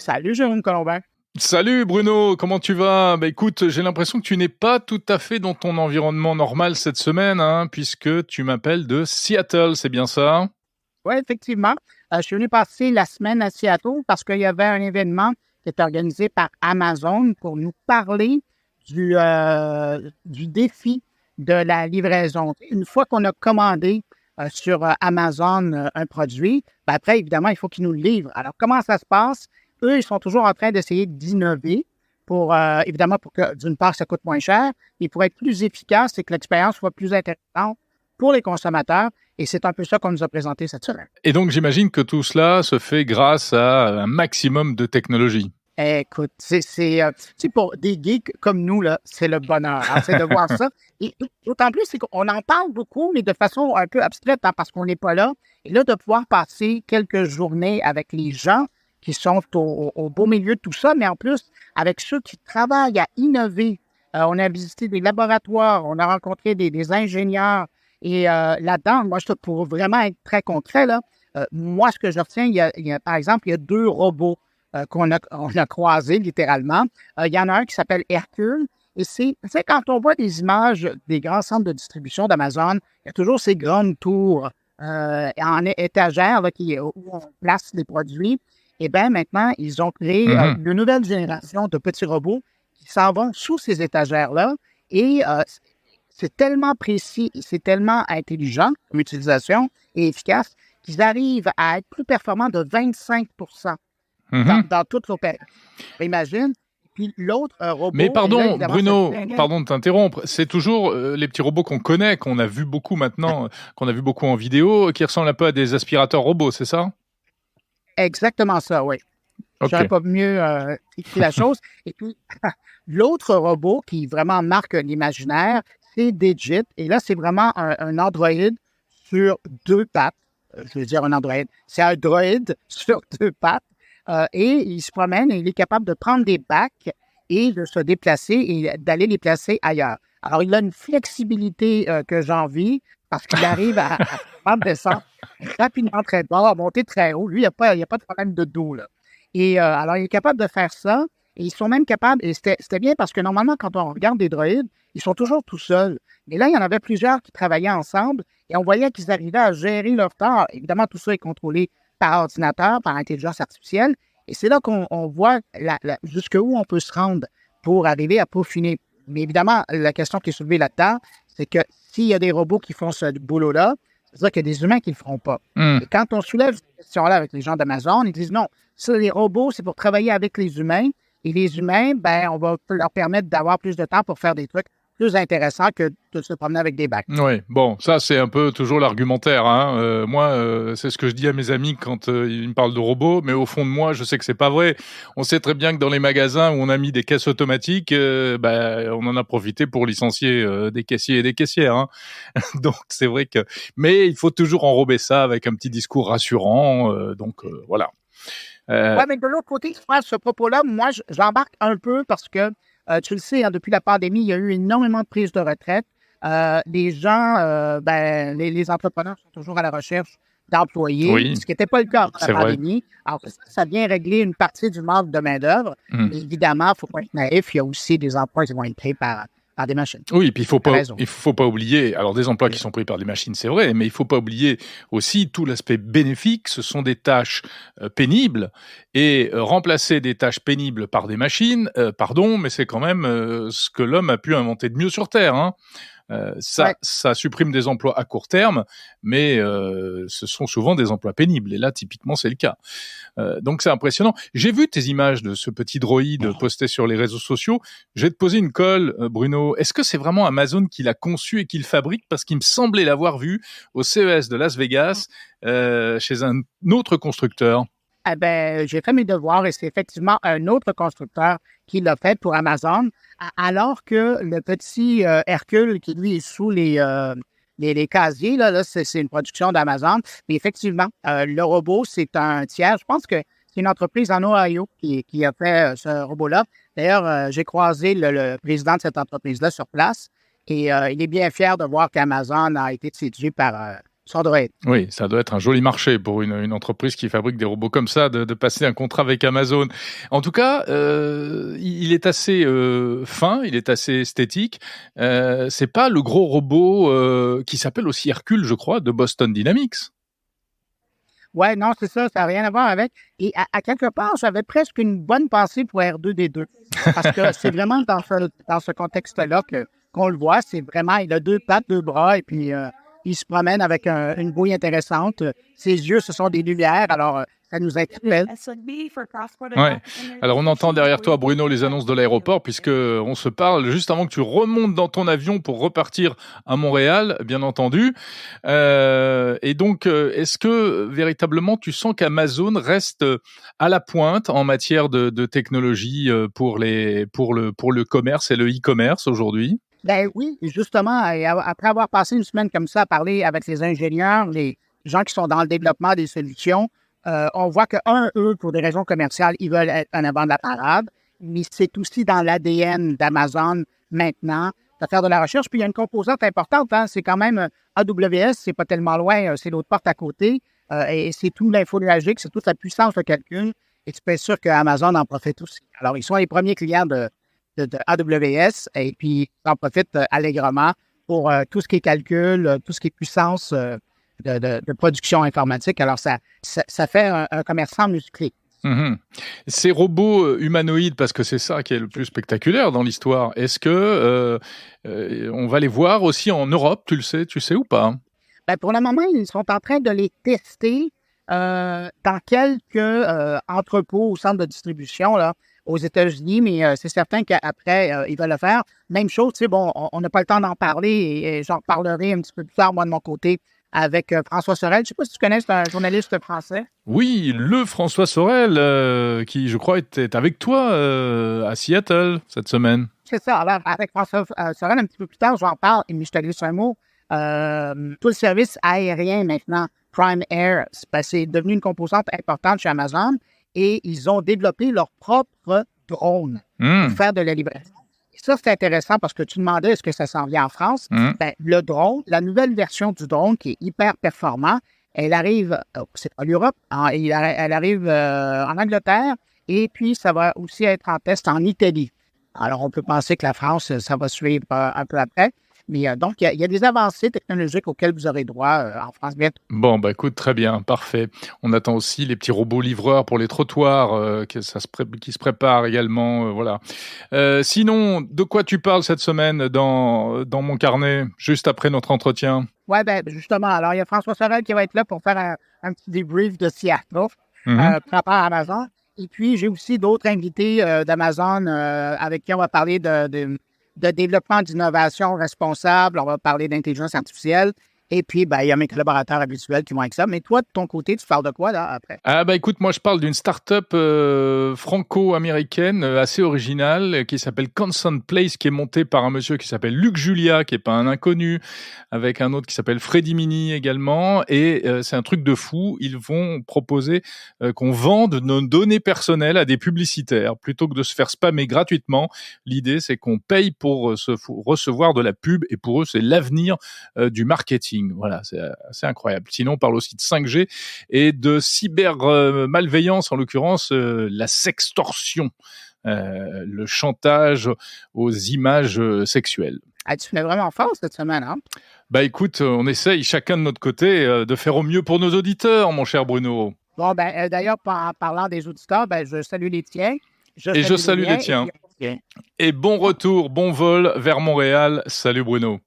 Salut Jérôme Colombin. Salut Bruno, comment tu vas? Écoute, j'ai l'impression que tu n'es pas tout à fait dans ton environnement normal cette semaine, hein, puisque tu m'appelles de Seattle, c'est bien ça? Oui, effectivement. Je suis venu passer la semaine à Seattle parce qu'il y avait un événement qui est organisé par Amazon pour nous parler du défi de la livraison. Une fois qu'on a commandé sur Amazon un produit, après, évidemment, il faut qu'ils nous le livrent. Alors, comment ça se passe? Eux, ils sont toujours en train d'essayer d'innover pour, évidemment, pour que, d'une part, ça coûte moins cher, et pour être plus efficace et que l'expérience soit plus intéressante pour les consommateurs. Et c'est un peu ça qu'on nous a présenté cette semaine. Et donc j'imagine que tout cela se fait grâce à un maximum de technologie. Écoute, c'est pour des geeks comme nous, là, c'est le bonheur, hein, c'est de voir ça. Et d'autant plus, c'est qu'on en parle beaucoup, mais de façon un peu abstraite, hein, parce qu'on n'est pas là. Et là, de pouvoir passer quelques journées avec les gens qui sont au beau milieu de tout ça, mais en plus, avec ceux qui travaillent à innover. On a visité des laboratoires, on a rencontré des ingénieurs. Et là-dedans, moi, pour vraiment être très concret, là, moi, ce que je retiens, par exemple, il y a 2 robots on a croisés littéralement. Il y en a un qui s'appelle Hercule. Et c'est quand on voit des images des grands centres de distribution d'Amazon, il y a toujours ces grandes tours en étagères là, où on place des produits. Et bien maintenant, ils ont créé une nouvelle génération de petits robots qui s'en vont sous ces étagères-là. Et c'est tellement précis et c'est tellement intelligent comme utilisation et efficace qu'ils arrivent à être plus performants de 25 dans toute l'opération. Imagine. Puis l'autre robot... Mais pardon, là, Bruno, pardon de t'interrompre, c'est toujours les petits robots qu'on connaît, qu'on a vu beaucoup maintenant, qu'on a vu beaucoup en vidéo, qui ressemblent un peu à des aspirateurs robots, c'est ça? Exactement ça, oui. Je n'aurais pas mieux écrit la chose. Et puis, l'autre robot qui vraiment marque l'imaginaire, c'est Digit. Et là, c'est vraiment un androïde sur 2 pattes. Je veux dire un androïde. C'est un droïde sur 2 pattes. Et il se promène et il est capable de prendre des bacs et de se déplacer et d'aller les placer ailleurs. Alors, il a une flexibilité que j'envie parce qu'il arrive à descendre rapidement très bas, à monter très haut. Lui, il n'y a pas de problème de dos, là. Et alors, il est capable de faire ça. Et ils sont même capables, et c'était bien parce que normalement, quand on regarde des droïdes, ils sont toujours tout seuls. Mais là, il y en avait plusieurs qui travaillaient ensemble et on voyait qu'ils arrivaient à gérer leur temps. Évidemment, tout ça est contrôlé par ordinateur, par intelligence artificielle. Et c'est là qu'on voit jusqu'où on peut se rendre pour arriver à peaufiner. Mais évidemment, la question qui est soulevée là-dedans, c'est que s'il y a des robots qui font ce boulot-là, c'est-à-dire qu'il y a des humains qui ne le feront pas. Et quand on soulève cette question-là avec les gens d'Amazon, ils disent non, ça, les robots, c'est pour travailler avec les humains. Et les humains, on va leur permettre d'avoir plus de temps pour faire des trucs plus intéressants que de se promener avec des bacs. Oui, bon, ça c'est un peu toujours l'argumentaire. Hein. Moi, c'est ce que je dis à mes amis quand ils me parlent de robots, mais au fond de moi, je sais que c'est pas vrai. On sait très bien que dans les magasins où on a mis des caisses automatiques, on en a profité pour licencier des caissiers et des caissières. Hein. Donc c'est vrai que, mais il faut toujours enrober ça avec un petit discours rassurant. Voilà. Oui, mais de l'autre côté, à ce propos-là, moi, j'embarque un peu parce que, tu le sais, hein, depuis la pandémie, il y a eu énormément de prises de retraite. Les gens, les entrepreneurs sont toujours à la recherche d'employés, ce qui n'était pas le cas avant la pandémie. Alors, ça vient régler une partie du manque de main-d'œuvre. Mais évidemment, il ne faut pas être naïf, il y a aussi des emplois qui vont être pris par des machines. Oui, et puis il faut pas oublier, alors des emplois qui sont pris par des machines, c'est vrai, mais il faut pas oublier aussi tout l'aspect bénéfique. Ce sont des tâches pénibles et remplacer des tâches pénibles par des machines, pardon, mais c'est quand même ce que l'homme a pu inventer de mieux sur Terre. Hein. Ça supprime des emplois à court terme, mais ce sont souvent des emplois pénibles. Et là, typiquement, c'est le cas. Donc, c'est impressionnant. J'ai vu tes images de ce petit droïde posté sur les réseaux sociaux. Je vais te poser une colle, Bruno. Est-ce que c'est vraiment Amazon qui l'a conçu et qui le fabrique? Parce qu'il me semblait l'avoir vu au CES de Las Vegas chez un autre constructeur. J'ai fait mes devoirs et c'est effectivement un autre constructeur qui l'a fait pour Amazon, alors que le petit Hercule qui, lui, est sous les casiers, là c'est une production d'Amazon. Mais effectivement, le robot, c'est un tiers. Je pense que c'est une entreprise en Ohio qui a fait ce robot-là. D'ailleurs, j'ai croisé le président de cette entreprise-là sur place et il est bien fier de voir qu'Amazon a été séduit par Ça doit être. Oui, ça doit être un joli marché pour une entreprise qui fabrique des robots comme ça, de passer un contrat avec Amazon. En tout cas, il est assez fin, il est assez esthétique. C'est pas le gros robot qui s'appelle aussi Hercule, je crois, de Boston Dynamics. Ouais, non, c'est ça, ça n'a rien à voir avec. Et à quelque part, j'avais presque une bonne pensée pour R2D2. Parce que c'est vraiment dans ce contexte-là qu'on le voit. C'est vraiment, il a 2 pattes, 2 bras, et puis il se promène avec une bouille intéressante. Ses yeux, ce sont des lumières, alors ça nous interpelle. Ouais. Alors on entend derrière toi, Bruno, les annonces de l'aéroport, puisque on se parle juste avant que tu remontes dans ton avion pour repartir à Montréal, bien entendu. Et donc, est-ce que véritablement tu sens qu'Amazon reste à la pointe en matière de technologie pour le commerce et le e-commerce aujourd'hui? Ben oui, justement, et après avoir passé une semaine comme ça à parler avec les ingénieurs, les gens qui sont dans le développement des solutions, on voit que, eux, pour des raisons commerciales, ils veulent être en avant de la parade, mais c'est aussi dans l'ADN d'Amazon maintenant de faire de la recherche. Puis il y a une composante importante, hein, c'est quand même AWS, c'est pas tellement loin, c'est l'autre porte à côté, et c'est tout l'infonuagique, c'est toute la puissance de calcul, et tu peux être sûr qu'Amazon en profite aussi. Alors, ils sont les premiers clients de AWS, et puis ils en profitent allègrement pour tout ce qui est calcul, tout ce qui est puissance de production informatique. Alors, ça fait un commerçant musclé. Mmh. Ces robots humanoïdes, parce que c'est ça qui est le plus spectaculaire dans l'histoire, est-ce que on va les voir aussi en Europe, tu sais ou pas? Ben, pour le moment, ils sont en train de les tester dans quelques entrepôts ou centres de distribution là, aux États-Unis, mais c'est certain qu'après, ils veulent le faire. Même chose, tu sais, bon, on n'a pas le temps d'en parler et j'en parlerai un petit peu plus tard, moi, de mon côté, avec François Sorel. Je ne sais pas si tu connais, c'est un journaliste français. Oui, le François Sorel, qui, je crois, était avec toi à Seattle cette semaine. C'est ça. Alors, avec François Sorel, un petit peu plus tard, j'en parle, mais je te glisse un mot. Tout le service aérien maintenant, Prime Air, c'est devenu une composante importante chez Amazon et ils ont développé leur propre drone pour faire de la livraison. Et ça, c'est intéressant parce que tu demandais est-ce que ça s'en vient en France. Ben, le drone, la nouvelle version du drone qui est hyper performant, elle arrive, c'est pas l'Europe, elle arrive en Angleterre et puis ça va aussi être en test en Italie. Alors, on peut penser que la France, ça va suivre un peu après. Mais donc, il y a des avancées technologiques auxquelles vous aurez droit en France bientôt. Bon, bah écoute, très bien, parfait. On attend aussi les petits robots livreurs pour les trottoirs, qui se préparent également, voilà. Sinon, de quoi tu parles cette semaine dans mon carnet, juste après notre entretien? Oui, ben justement, alors il y a François Sorel qui va être là pour faire un petit débrief de Seattle par rapport à Amazon. Et puis, j'ai aussi d'autres invités d'Amazon avec qui on va parler de développement d'innovation responsable, on va parler d'intelligence artificielle. Et puis, ben, il y a mes collaborateurs habituels qui vont avec ça. Mais toi, de ton côté, tu parles de quoi, là, après? Ah bah écoute, moi je parle d'une start-up franco-américaine assez originale qui s'appelle Constant Place, qui est montée par un monsieur qui s'appelle Luc Julia, qui est pas un inconnu, avec un autre qui s'appelle Freddy Mini également. Et c'est un truc de fou. Ils vont proposer qu'on vende nos données personnelles à des publicitaires plutôt que de se faire spammer gratuitement. L'idée, c'est qu'on paye pour recevoir de la pub, et pour eux, c'est l'avenir du marketing. Voilà, c'est assez incroyable. Sinon, on parle aussi de 5G et de cyber-malveillance, en l'occurrence la sextorsion, le chantage aux images sexuelles. Ah, tu venais vraiment fort cette semaine, hein? Bah écoute, on essaye chacun de notre côté de faire au mieux pour nos auditeurs, mon cher Bruno. Bon, ben d'ailleurs, en parlant des auditeurs, ben, je salue les tiens. Je salue les tiens. Et bon retour, bon vol vers Montréal. Salut Bruno.